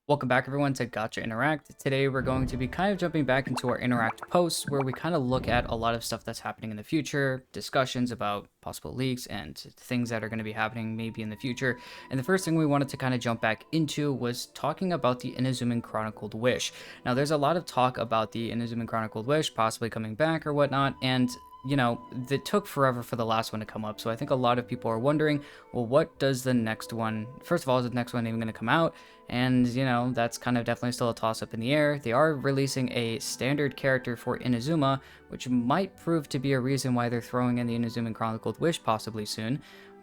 Welcome back everyone to Gotcha Interact. Today we're going to be kind of jumping back into our Interact posts where we kind of look at a lot of stuff that's happening in the future, discussions about possible leaks and things that are going to be happening maybe in the future. And the first thing we wanted to kind of jump back into was talking about the Inazuma Chronicled Wish. Now there's a lot of talk about the Inazuma Chronicled Wish possibly coming back or whatnot, and it took forever for the last one to come up. So I think a lot of people are wondering, well, what does the next one, first of all, is the next one even going to come out? And, that's kind of definitely still a toss up in the air. They are releasing a standard character for Inazuma, which might prove to be a reason why they're throwing in the Inazuma Chronicled Wish possibly soon.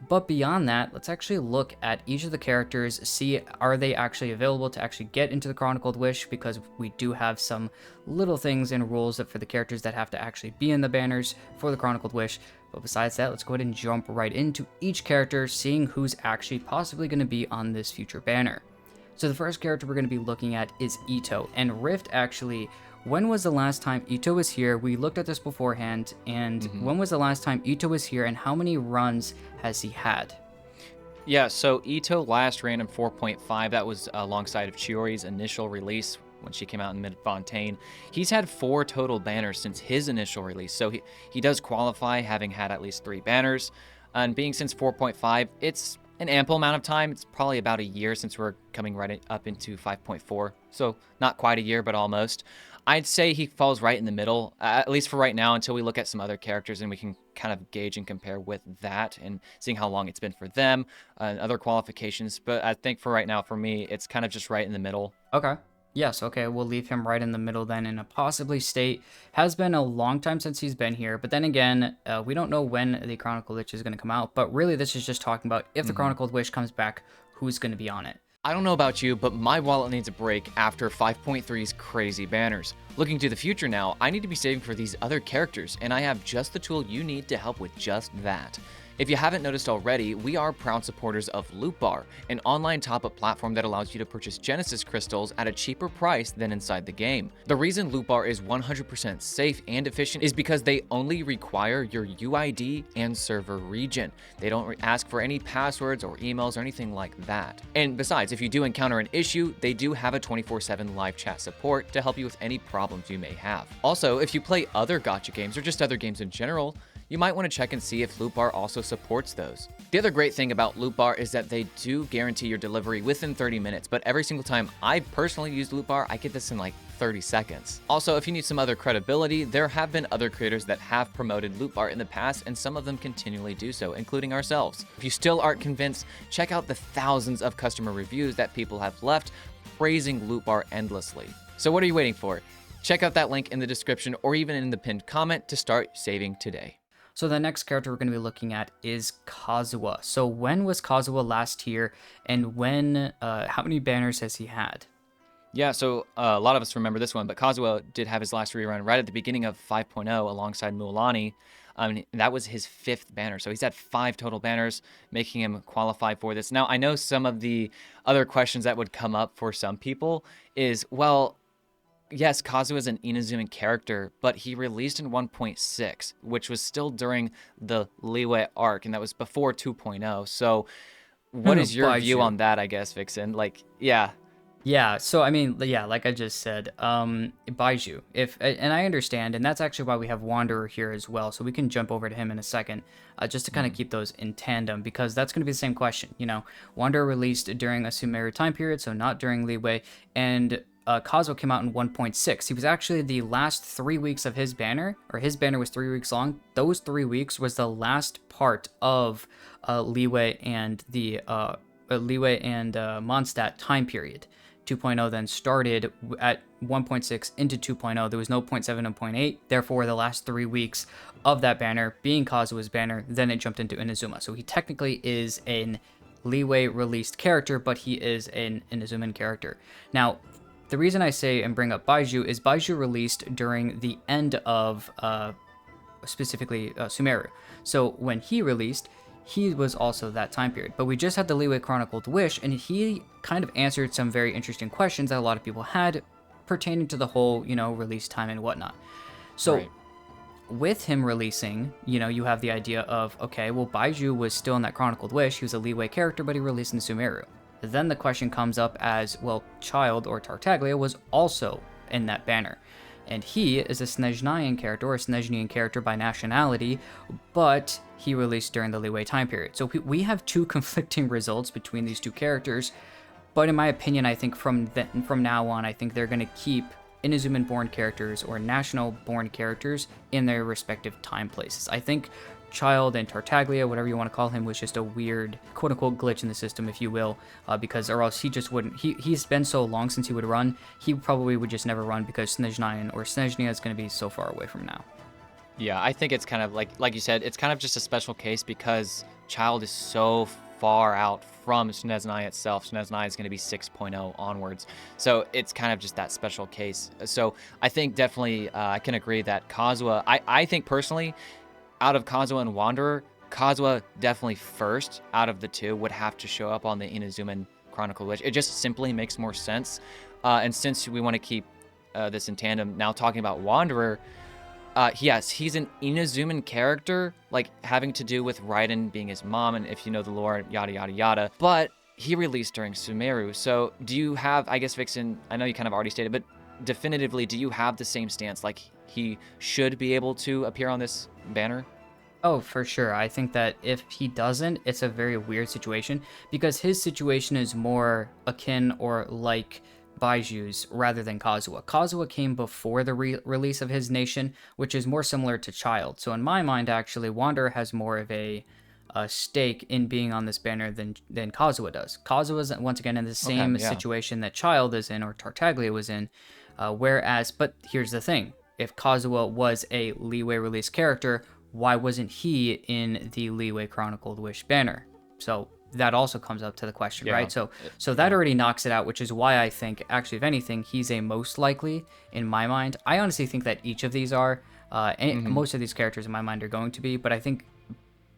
But beyond that, let's actually look at each of the characters, see are they actually available to actually get into the Chronicled Wish, because we do have some little things and rules that for the characters that have to actually be in the banners for the Chronicled Wish. But besides that, let's go ahead and jump right into each character, seeing who's actually possibly going to be on this future banner. So the first character we're going to be looking at is Ito, and Rift actually, when was the last time Ito was here? We looked at this beforehand, and when was the last time Ito was here, and how many runs has he had? Yeah, so Ito last ran in 4.5. That was alongside of Chiori's initial release when she came out in Mid-Fontaine. He's had 4 total banners since his initial release, so he does qualify, having had at least 3 banners. And being since 4.5, it's an ample amount of time. It's probably about a year since we're coming right up into 5.4. So not quite a year, but almost. I'd say he falls right in the middle, at least for right now, until we look at some other characters and we can kind of gauge and compare with that and seeing how long it's been for them and other qualifications. But I think for right now, for me, it's kind of just right in the middle. Okay. Yes, okay, we'll leave him right in the middle then in a possibly state. Has been a long time since he's been here, but then again, we don't know when the Chronicled Wish is going to come out, but really this is just talking about if the Chronicled Wish comes back, who's going to be on it. I don't know about you, but my wallet needs a break after 5.3's crazy banners. Looking to the future now, I need to be saving for these other characters, and I have just the tool you need to help with just that. If you haven't noticed already, we are proud supporters of Lootbar, an online top-up platform that allows you to purchase Genesis crystals at a cheaper price than inside the game. The reason Lootbar is 100% safe and efficient is because they only require your UID and server region. They don't ask for any passwords or emails or anything like that. And besides, if you do encounter an issue, they do have a 24/7 live chat support to help you with any problems you may have. Also, if you play other gacha games or just other games in general, you might want to check and see if Lootbar also supports those. The other great thing about Lootbar is that they do guarantee your delivery within 30 minutes, but every single time I've personally used Lootbar, I get this in like 30 seconds. Also, if you need some other credibility, there have been other creators that have promoted Lootbar in the past, and some of them continually do so, including ourselves. If you still aren't convinced, check out the thousands of customer reviews that people have left praising Lootbar endlessly. So what are you waiting for? Check out that link in the description or even in the pinned comment to start saving today. So the next character we're going to be looking at is Kazuha. So when was Kazuha last here, and how many banners has he had? Yeah, so a lot of us remember this one, but Kazuha did have his last rerun right at the beginning of 5.0 alongside Mualani. That was his 5th banner, so he's had 5 total banners, making him qualify for this. Now, I know some of the other questions that would come up for some people is, well, yes, Kazuha is an Inazuman character, but he released in 1.6, which was still during the Liyue arc, and that was before 2.0. So what is your view on that, I guess, Vixen? Yeah. Yeah, so I mean, yeah, like I just said, Baiju, and I understand, and that's actually why we have Wanderer here as well, so we can jump over to him in a second, just to kind of keep those in tandem, because that's going to be the same question, Wanderer released during a Sumeru time period, so not during Liyue, and Kazuha came out in 1.6. He was actually the last 3 weeks of his banner, or his banner was 3 weeks long. Those 3 weeks was the last part of Liyue and the Mondstadt time period. 2.0 then started at 1.6 into 2.0. There was no 0.7 and 0.8. Therefore, the last 3 weeks of that banner being Kazuha's banner, then it jumped into Inazuma. So he technically is an Liyue released character, but he is an Inazuman character. Now, the reason I say and bring up Baiju is Baiju released during the end of specifically Sumeru. So when he released, he was also that time period. But we just had the Liyue Chronicled Wish, and he kind of answered some very interesting questions that a lot of people had pertaining to the whole, release time and whatnot. So Right. With him releasing, you have the idea of, okay, well, Baiju was still in that Chronicled Wish. He was a Liyue character, but he released in Sumeru. Then the question comes up as, well, Child or Tartaglia was also in that banner. And he is a Snezhnian character, or a Snezhnian character by nationality, but he released during the Liyue time period. So we have two conflicting results between these two characters, but in my opinion, I think from now on, I think they're going to keep Inazuman-born characters or national-born characters in their respective time places. I think Child and Tartaglia, whatever you want to call him, was just a weird quote-unquote glitch in the system, if you will, because or else he just wouldn't. He's been so long since he would run, he probably would just never run because Snezhnian or Snezhnia is going to be so far away from now. Yeah, I think it's kind of like you said, it's kind of just a special case because Child is so far out from Snezhnai itself. Snezhnai is going to be 6.0 onwards. So it's kind of just that special case. So I think definitely I can agree that Kazuha, I think personally, out of Kazuha and Wanderer, Kazuha definitely first out of the two would have to show up on the Inazuma Chronicled Wish. It just simply makes more sense. And since we want to keep this in tandem, now talking about Wanderer, yes, he's an Inazuman character, like having to do with Raiden being his mom, and if you know the lore, yada, yada, yada. But he released during Sumeru. So do you have, I guess, Vixen, I know you kind of already stated, but definitively, do you have the same stance? Like he should be able to appear on this banner? Oh, for sure. I think that if he doesn't, it's a very weird situation because his situation is more akin or like Baiju's rather than Kazuha. Kazuha came before the release of his nation, which is more similar to Child. So in my mind, actually, Wanderer has more of a stake in being on this banner than Kazuha does. Kazuha is once again in the same situation that Child is in or Tartaglia was in, but here's the thing. If Kazuha was a Liyue release character, why wasn't he in the Liyue Chronicled Wish banner? So that also comes up to the question, right? So that already knocks it out, which is why I think, actually, if anything, he's a most likely in my mind. I honestly think that each of these are, most of these characters in my mind are going to be, but I think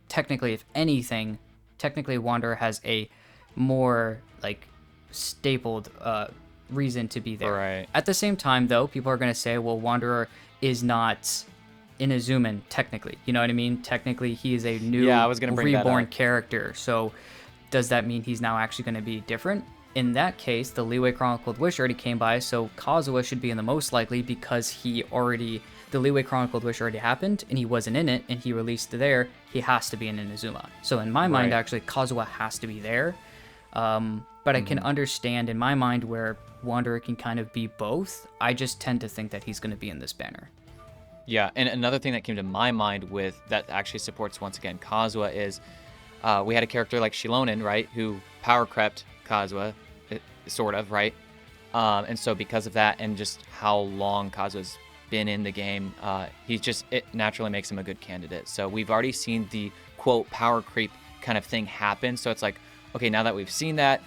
technically, if anything, Wanderer has a more like stapled reason to be there. Right. At the same time, though, people are going to say, well, Wanderer is not Inazuman, technically. You know what I mean? Technically, he is a new reborn character. So does that mean he's now actually going to be different? In that case, the Liyue Chronicled Wish already came by, so Kazuha should be in the most likely because the Liyue Chronicled Wish already happened, and he wasn't in it, and he released there, he has to be in Inazuma. So in my mind, actually, Kazuha has to be there. But I can understand in my mind where Wanderer can kind of be both. I just tend to think that he's going to be in this banner. Yeah, and another thing that came to my mind with that actually supports, once again, Kazuha is we had a character like Shilonen, right, who power crept Kazuha, sort of, right? And so because of that and just how long Kazuha's been in the game, it naturally makes him a good candidate. So we've already seen the, quote, power creep kind of thing happen. So it's like, okay, now that we've seen that,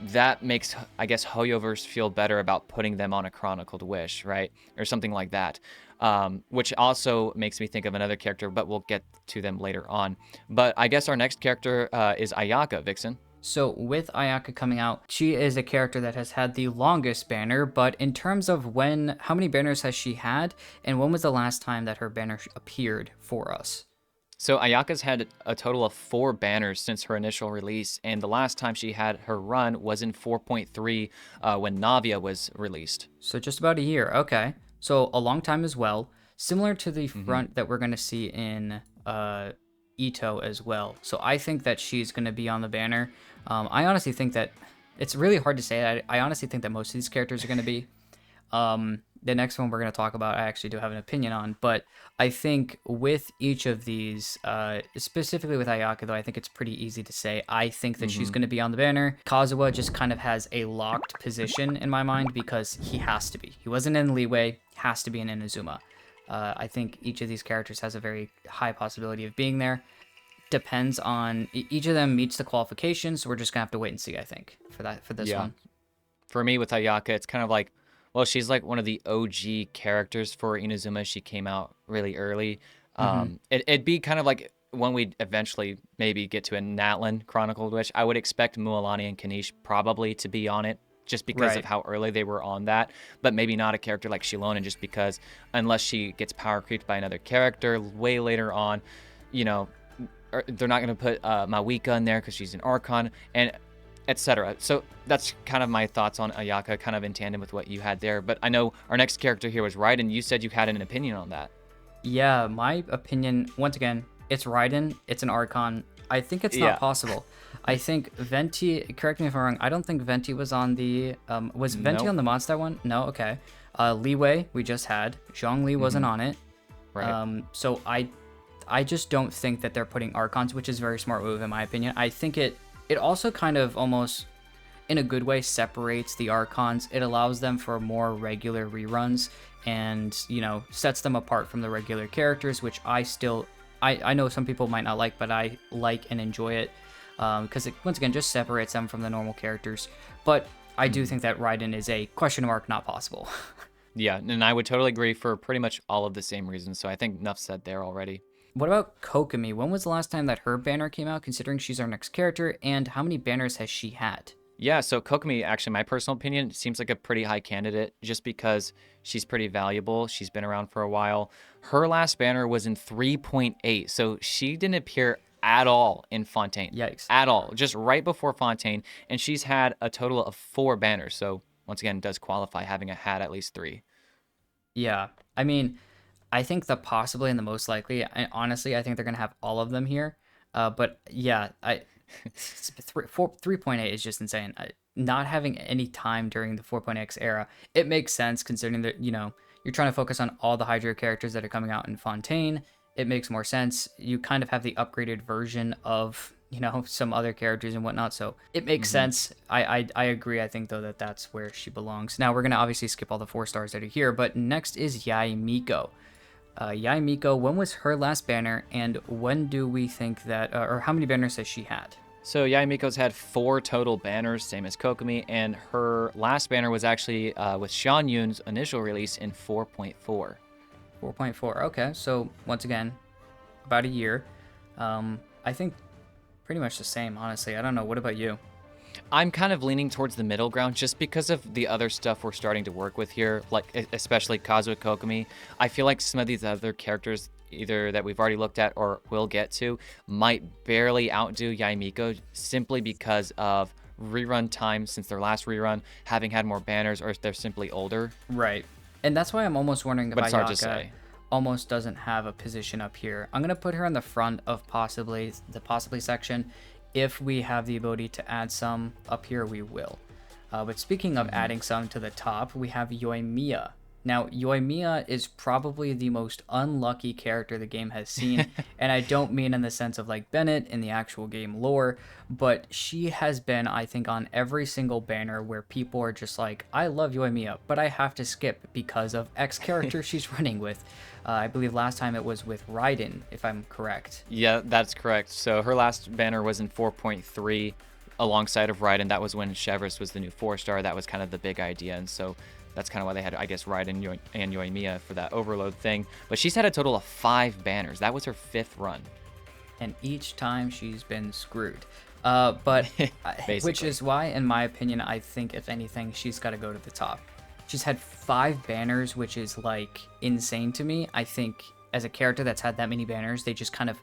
that makes, I guess, Hoyoverse feel better about putting them on a Chronicled Wish, right? Or something like that. Which also makes me think of another character, but we'll get to them later on. But I guess our next character is Ayaka, Vixen. So with Ayaka coming out, she is a character that has had the longest banner, but in terms of how many banners has she had, and when was the last time that her banner appeared for us? So Ayaka's had a total of 4 banners since her initial release, and the last time she had her run was in 4.3 when Navia was released. So just about a year, okay. So a long time as well, similar to the front that we're going to see in Ito as well. So I think that she's going to be on the banner. I honestly think that it's really hard to say. I honestly think that most of these characters are going to be. The next one we're going to talk about, I actually do have an opinion on, but I think with each of these, specifically with Ayaka, though, I think it's pretty easy to say. I think that she's going to be on the banner. Kazuha just kind of has a locked position in my mind because he has to be. He wasn't in Liyue, has to be in Inazuma. I think each of these characters has a very high possibility of being there. Depends on, each of them meets the qualifications, so we're just going to have to wait and see, I think, for this one. For me with Ayaka, it's kind of like, well, she's like one of the OG characters for Inazuma. She came out really early. It'd be kind of like when we eventually maybe get to a Natlan Chronicled Wish, I would expect Mualani and Kanish probably to be on it just because of how early they were on that. But maybe not a character like Shilonen just because unless she gets power creeped by another character way later on, you know, they're not going to put Mawika in there because she's an Archon. And etc. So that's kind of my thoughts on Ayaka, kind of in tandem with what you had there. But I know our next character here was Raiden. You said you had an opinion on that. Yeah, my opinion, once again, it's Raiden, it's an Archon. I think it's not Yeah. possible. I think Venti, correct me if I'm wrong, I don't think Venti was on the, was Venti Nope. on the Mondstadt one? No, okay. Liwei, we just had. Zhongli wasn't on it. Right. So I just don't think that they're putting Archons, which is a very smart move in my opinion. I think it also kind of almost, in a good way, separates the Archons. It allows them for more regular reruns and, you know, sets them apart from the regular characters, which I know some people might not like, but I like and enjoy it because it, once again, just separates them from the normal characters. But I do think that Raiden is a question mark, not possible. Yeah, and I would totally agree for pretty much all of the same reasons. So I think enough said there already. What about Kokomi? When was the last time that her banner came out, considering she's our next character, and how many banners has she had? Yeah, so Kokomi, actually, my personal opinion, seems like a pretty high candidate just because she's pretty valuable. She's been around for a while. Her last banner was in 3.8, so she didn't appear at all in Fontaine. Yikes. At all, just right before Fontaine, and she's had a total of 4 banners. So once again, does qualify having had at least 3. Yeah, I mean, I think the possibly and the most likely, honestly, I think they're gonna have all of them here. But yeah, 3.8 is just insane. Not having any time during the 4.x era, it makes sense considering that, you know, you're trying to focus on all the Hydra characters that are coming out in Fontaine. It makes more sense. You kind of have the upgraded version of, you know, some other characters and whatnot, so it makes sense. I agree. I think though that that's where she belongs. Now we're gonna obviously skip all the 4 stars that are here, but next is Yai Miko. Yai Miko, when was her last banner, and when do we think that, or how many banners has she had? So Yayamiko's had 4 total banners, same as Kokomi, and her last banner was actually with Sean Yoon's initial release in 4.4. 4.4. Okay, so once again, about a year. I think pretty much the same, honestly. I don't know. What about you? I'm kind of leaning towards the middle ground just because of the other stuff we're starting to work with here, like especially Kazuha Kokomi. I feel like some of these other characters, either that we've already looked at or will get to, might barely outdo Yaimiko simply because of rerun time since their last rerun, having had more banners, or if they're simply older. Right. And that's why I'm almost wondering if But it's hard to Ayaka say. almost doesn't have a position up here. I'm going to put her in the front of possibly the possibly section. If we have the ability to add some up here, we will. But speaking of adding some to the top, we have Yoimiya. Now, Yoimiya is probably the most unlucky character the game has seen, and I don't mean in the sense of like Bennett in the actual game lore, but she has been, I think, on every single banner where people are just like, I love Yoimiya, but I have to skip because of X character she's running with. I believe last time it was with Raiden, if I'm correct. Yeah, that's correct. So her last banner was in 4.3 alongside of Raiden. That was when Chevrolet was the new 4-star. That was kind of the big idea. And so that's kind of why they had, I guess, Raiden and Yoimiya for that overload thing. But she's had a total of 5 banners. That was her 5th run. And each time she's been screwed. But which is why, in my opinion, I think if anything, she's got to go to the top. She's had 5 banners, which is like insane to me. I think as a character that's had that many banners, they just kind of,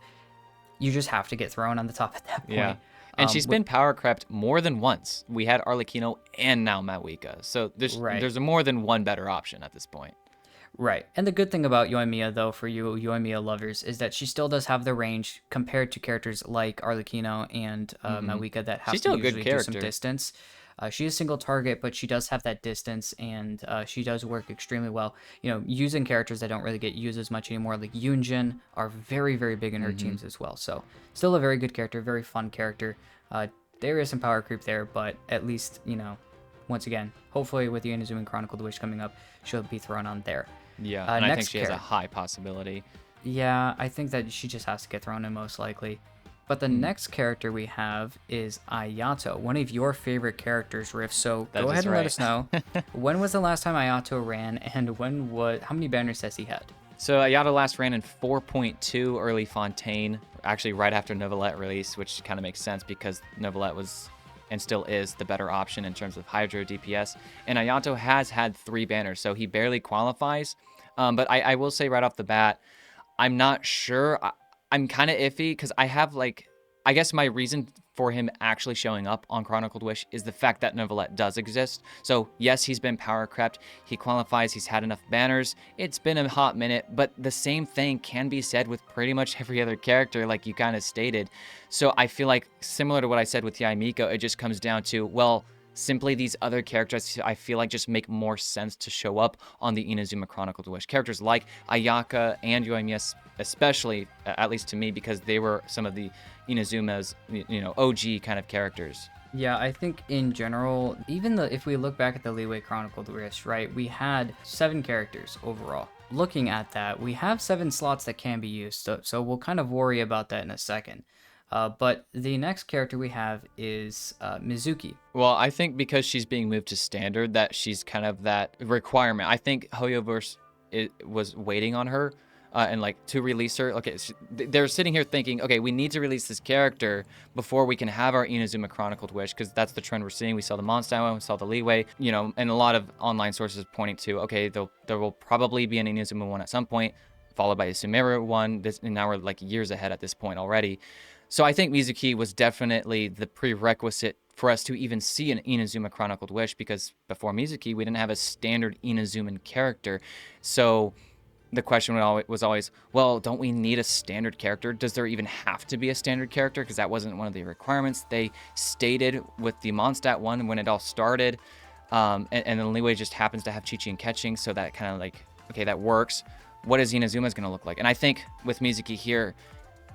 you just have to get thrown on the top at that point. Yeah. And she's been power crept more than once. We had Arlecchino and now Mawika. So there's more than one better option at this point. Right. And the good thing about Yoimiya, though, for you Yoimiya lovers, is that she still does have the range compared to characters like Arlecchino and Mawika that have She's still to a good usually do some character. distance. She is single target, but she does have that distance, and she does work extremely well. You know, using characters that don't really get used as much anymore, like Yunjin, are very, very big in her teams as well. So, still a very good character, very fun character. There is some power creep there, but at least, you know, once again, hopefully with the Inazuma Chronicled Wish coming up, she'll be thrown on there. Yeah, and I think she has a high possibility. Yeah, I think that she just has to get thrown in most likely. But the next character we have is Ayato, one of your favorite characters, Riff. So go ahead and let us know. When was the last time Ayato ran, and how many banners has he had? So Ayato last ran in 4.2 early Fontaine, actually right after Novelette release, which kind of makes sense because Novelette was and still is the better option in terms of Hydro DPS. And Ayato has had 3 banners, so he barely qualifies. But I will say right off the bat, I'm not sure. I'm kind of iffy because I have, like, I guess my reason for him actually showing up on Chronicled Wish is the fact that Neuvillette does exist. So yes, he's been power crept, he qualifies, he's had enough banners, it's been a hot minute, but the same thing can be said with pretty much every other character, like you kind of stated. So I feel like, similar to what I said with Yae Miko, it just comes down to, well, simply these other characters I feel like just make more sense to show up on the Inazuma Chronicled Wish. Characters like Ayaka and Yoimiya especially, at least to me, because they were some of the Inazuma's, OG kind of characters. Yeah, I think in general, even if we look back at the Leeway Chronicled Wish, right, we had 7 characters overall. Looking at that, we have 7 slots that can be used, so we'll kind of worry about that in a second. But the next character we have is Mizuki. Well, I think because she's being moved to standard, that she's kind of that requirement. I think Hoyoverse was waiting on her and like to release her. Okay, they're sitting here thinking, okay, we need to release this character before we can have our Inazuma Chronicled Wish, because that's the trend we're seeing. We saw the Mondstadt one, we saw the Leeway, and a lot of online sources pointing to, okay, there will probably be an Inazuma one at some point, followed by a Sumeru one. And now we're like years ahead at this point already. So I think Mizuki was definitely the prerequisite for us to even see an Inazuma Chronicled Wish, because before Mizuki, we didn't have a standard Inazuman character. So the question was always, well, don't we need a standard character? Does there even have to be a standard character? Because that wasn't one of the requirements. They stated with the Mondstadt one when it all started, and then Leeway just happens to have Chi-Chi and Catching, so that kind of like, okay, that works. What is Inazuma's going to look like? And I think with Mizuki here,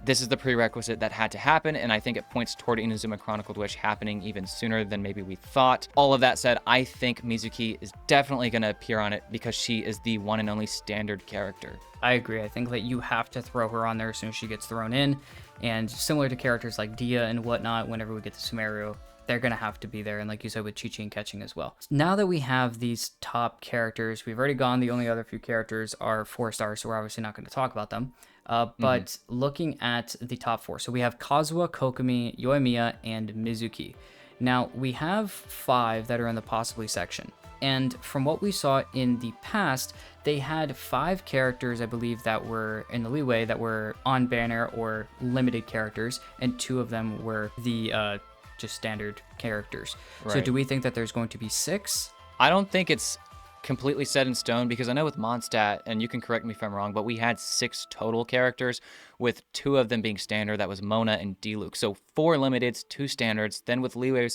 this is the prerequisite that had to happen, and I think it points toward Inazuma Chronicled Wish happening even sooner than maybe we thought. All of that said, I think Mizuki is definitely going to appear on it because she is the one and only standard character. I agree. I think that you have to throw her on there as soon as she gets thrown in, and similar to characters like Dia and whatnot, whenever we get to Sumeru, they're going to have to be there, and like you said, with Chi-Chi and Catching as well. Now that we have these top characters, we've already gone, the only other few characters are 4 stars, so we're obviously not going to talk about them. But looking at the top 4, so we have Kazuha, Kokomi, Yoimiya, and Mizuki. Now, we have 5 that are in the possibly section. And from what we saw in the past, they had 5 characters, I believe, that were in the Leeway that were on banner or limited characters, and 2 of them were the just standard characters. Right. So do we think that there's going to be 6? I don't think it's completely set in stone, because I know with Mondstadt, and you can correct me if I'm wrong, but we had 6 total characters, with 2 of them being standard. That was Mona and Diluc. So 4 limiteds, 2 standards. Then with Leeway,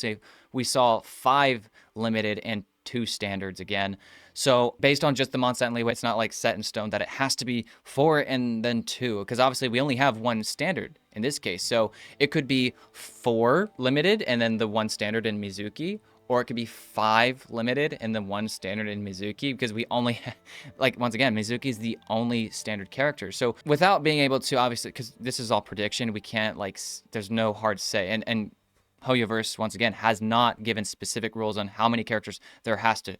we saw 5 limited and 2 standards again. So based on just the Mondstadt and Leeway, it's not like set in stone that it has to be 4 and then 2, because obviously we only have 1 standard in this case. So it could be 4 limited and then the 1 standard in Mizuki, or it could be 5 limited and then 1 standard in Mizuki, because we only, like, once again, Mizuki is the only standard character. So without being able to, obviously, because this is all prediction, we can't, like, there's no hard say. And Hoyoverse, once again, has not given specific rules on how many characters there has to,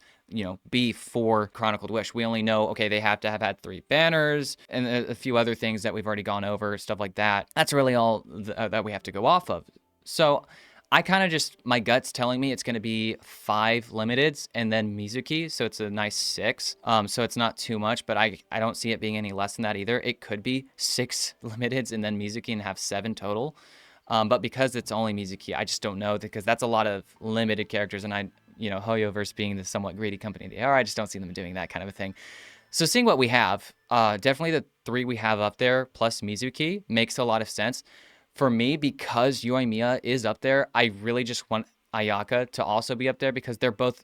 be for Chronicled Wish. We only know, okay, they have to have had 3 banners and a few other things that we've already gone over, stuff like that. That's really all that we have to go off of. So I kind of just, my gut's telling me it's going to be 5 limiteds and then Mizuki, so it's a nice 6. So it's not too much, but I don't see it being any less than that either. It could be 6 limiteds and then Mizuki and have 7 total. But because it's only Mizuki, I just don't know, because that's a lot of limited characters, and Hoyoverse being the somewhat greedy company they are, I just don't see them doing that kind of a thing. So seeing what we have, definitely the 3 we have up there plus Mizuki makes a lot of sense. For me, because Yoimiya is up there, I really just want Ayaka to also be up there, because they're both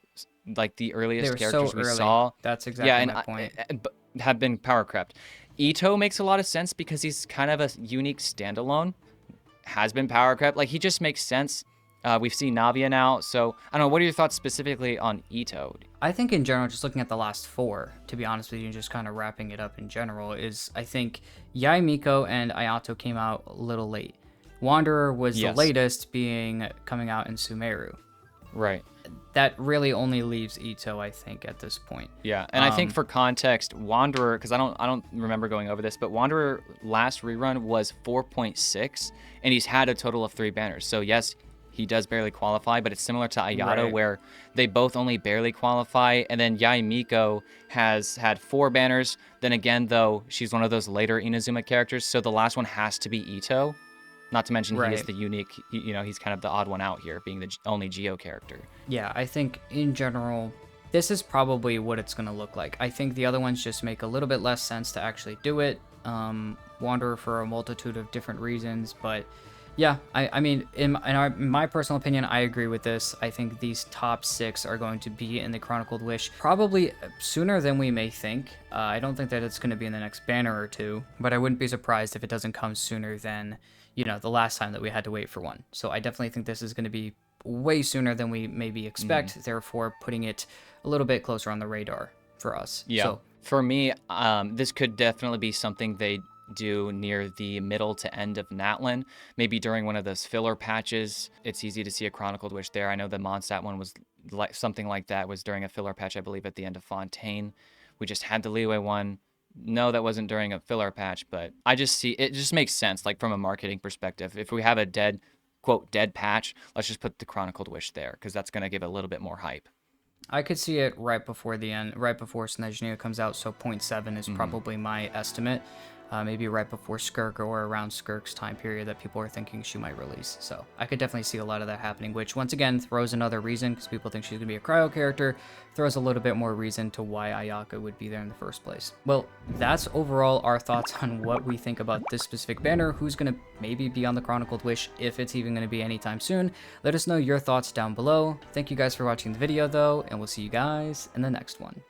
like the earliest characters we saw. That's exactly my point. Have been power crept. Ito makes a lot of sense because he's kind of a unique standalone. Has been power crept. Like, he just makes sense. We've seen Navia now, so I don't know. What are your thoughts specifically on Ito? I think in general, just looking at the last 4, to be honest with you, and just kind of wrapping it up in general, is I think Yae Miko and Ayato came out a little late. Wanderer was the latest, coming out in Sumeru. Right. That really only leaves Ito, I think, at this point. Yeah, and I think for context, Wanderer, because I don't remember going over this, but Wanderer last rerun was 4.6, and he's had a total of 3 banners. So yes, he does barely qualify, but it's similar to Ayato, where they both only barely qualify. And then Yae Miko has had 4 banners. Then again, though, she's one of those later Inazuma characters, so the last one has to be Ito. Not to mention he is Right. the unique, he's kind of the odd one out here, being the only Geo character. Yeah, I think in general, this is probably what it's going to look like. I think the other ones just make a little bit less sense to actually do it. Wander for a multitude of different reasons, but yeah, I mean, in my personal opinion, I agree with this. I think these top 6 are going to be in the Chronicled Wish probably sooner than we may think. I don't think that it's going to be in the next banner or two, but I wouldn't be surprised if it doesn't come sooner than, the last time that we had to wait for one. So I definitely think this is going to be way sooner than we maybe expect, therefore putting it a little bit closer on the radar for us. Yeah. So, for me, this could definitely be something they do near the middle to end of Natlin, maybe during one of those filler patches. It's easy to see a Chronicled Wish there. I know the Mondstadt one was like something like that, was during a filler patch, I believe, at the end of Fontaine. We just had the Leeway one. No, that wasn't during a filler patch, but I just see it just makes sense, like from a marketing perspective. If we have a dead, quote, dead patch, let's just put the Chronicled Wish there, because that's going to give a little bit more hype. I could see it right before the end, right before Snezhnia comes out, so 0.7 is probably my estimate. Maybe right before Skirk or around Skirk's time period that people are thinking she might release. So I could definitely see a lot of that happening, which once again throws another reason, because people think she's going to be a cryo character, throws a little bit more reason to why Ayaka would be there in the first place. Well, that's overall our thoughts on what we think about this specific banner, who's going to maybe be on the Chronicled Wish, if it's even going to be anytime soon. Let us know your thoughts down below. Thank you guys for watching the video though, and we'll see you guys in the next one.